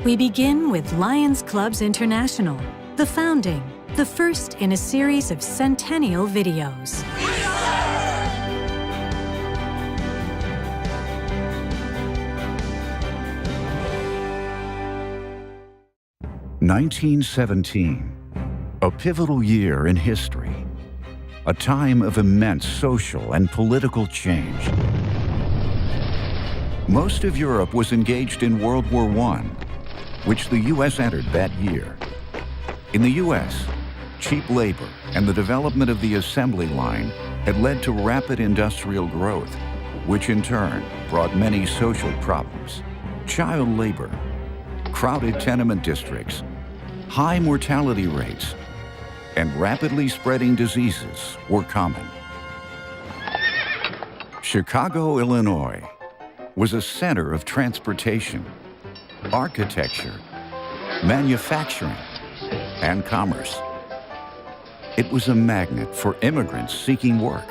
We begin with Lions Clubs International, the founding, the first in a series of centennial videos. 1917, a pivotal year in history, a time of immense social and political change. Most of Europe was engaged in World War I, which the U.S. entered that year. In the U.S., cheap labor and the development of the assembly line had led to rapid industrial growth, which in turn brought many social problems. Child labor, crowded tenement districts, high mortality rates, and rapidly spreading diseases were common. Chicago, Illinois, was a center of transportation, architecture, manufacturing, and commerce. It was a magnet for immigrants seeking work.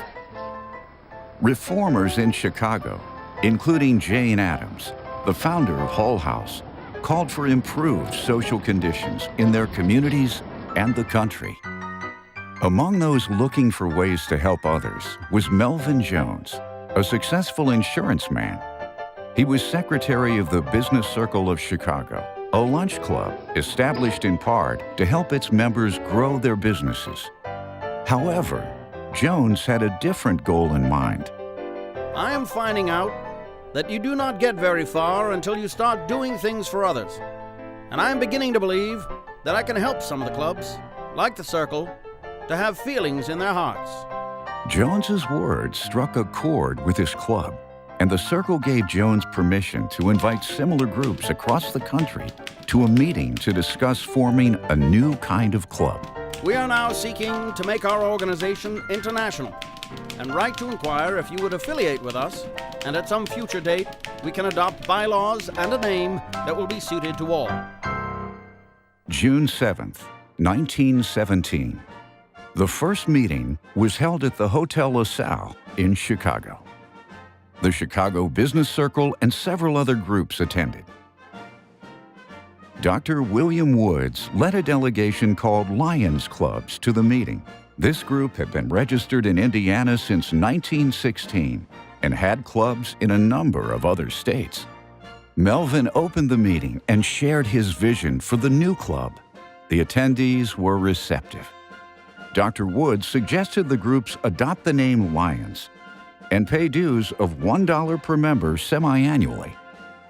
Reformers in Chicago, including Jane Addams, the founder of Hull House, called for improved social conditions in their communities and the country. Among those looking for ways to help others was Melvin Jones, a successful insurance man. He was secretary of the Business Circle of Chicago, a lunch club established in part to help its members grow their businesses. However, Jones had a different goal in mind. I am finding out that you do not get very far until you start doing things for others. And I am beginning to believe that I can help some of the clubs, like the Circle, to have feelings in their hearts. Jones's words struck a chord with his club, and the Circle gave Jones permission to invite similar groups across the country to a meeting to discuss forming a new kind of club. We are now seeking to make our organization international and write to inquire if you would affiliate with us, and at some future date, we can adopt bylaws and a name that will be suited to all. June 7th, 1917. The first meeting was held at the Hotel LaSalle in Chicago. The Chicago Business Circle and several other groups attended. Dr. William Woods led a delegation called Lions Clubs to the meeting. This group had been registered in Indiana since 1916 and had clubs in a number of other states. Melvin opened the meeting and shared his vision for the new club. The attendees were receptive. Dr. Woods suggested the groups adopt the name Lions and pay dues of $1 per member semi-annually.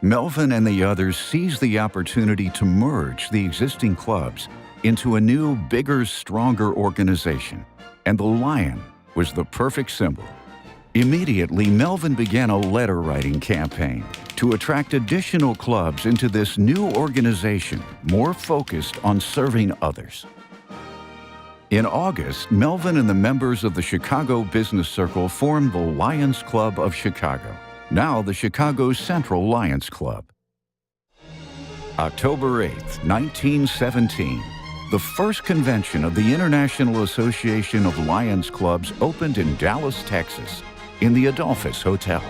Melvin and the others seized the opportunity to merge the existing clubs into a new, bigger, stronger organization, and the lion was the perfect symbol. Immediately, Melvin began a letter-writing campaign to attract additional clubs into this new organization, more focused on serving others. In August, Melvin and the members of the Chicago Business Circle formed the Lions Club of Chicago, now the Chicago Central Lions Club. October 8, 1917, the first convention of the International Association of Lions Clubs opened in Dallas, Texas, in the Adolphus Hotel.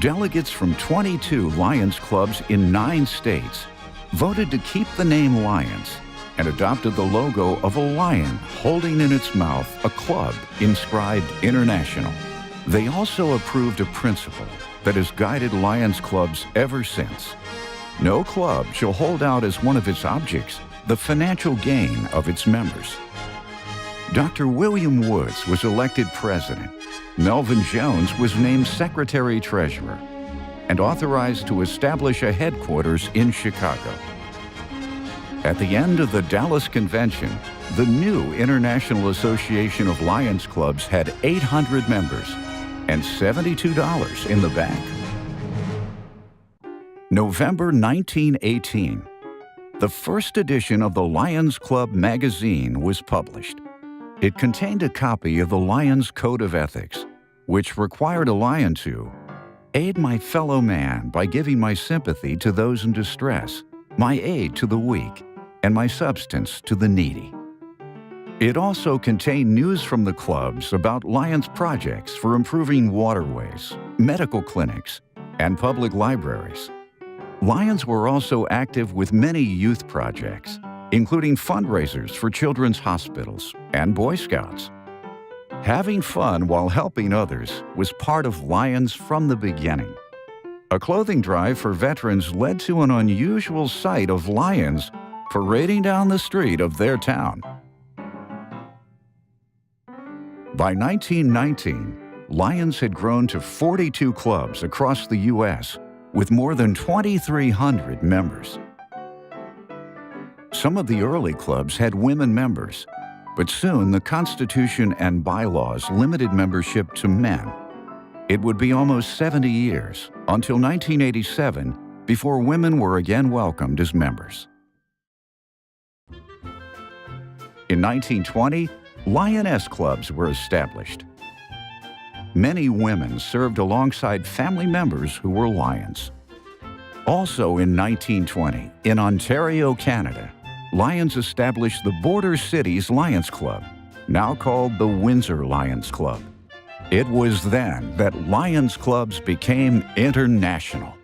Delegates from 22 Lions Clubs in 9 states voted to keep the name Lions and adopted the logo of a lion holding in its mouth a club inscribed International. They also approved a principle that has guided Lions Clubs ever since. No club shall hold out as one of its objects the financial gain of its members. Dr. William Woods was elected president. Melvin Jones was named secretary-treasurer and authorized to establish a headquarters in Chicago. At the end of the Dallas convention, the new International Association of Lions Clubs had 800 members and $72 in the bank. November 1918. The first edition of the Lions Club magazine was published. It contained a copy of the Lions Code of Ethics, which required a lion to aid my fellow man by giving my sympathy to those in distress, my aid to the weak, and my substance to the needy. It also contained news from the clubs about Lions projects for improving waterways, medical clinics, and public libraries. Lions were also active with many youth projects, including fundraisers for children's hospitals and Boy Scouts. Having fun while helping others was part of Lions from the beginning. A clothing drive for veterans led to an unusual sight of lions parading down the street of their town. By 1919, Lions had grown to 42 clubs across the U.S. with more than 2,300 members. Some of the early clubs had women members, but soon the Constitution and bylaws limited membership to men. It would be almost 70 years, until 1987, before women were again welcomed as members. In 1920, Lioness clubs were established. Many women served alongside family members who were Lions. Also in 1920, in Ontario, Canada, Lions established the Border Cities Lions Club, now called the Windsor Lions Club. It was then that Lions clubs became international.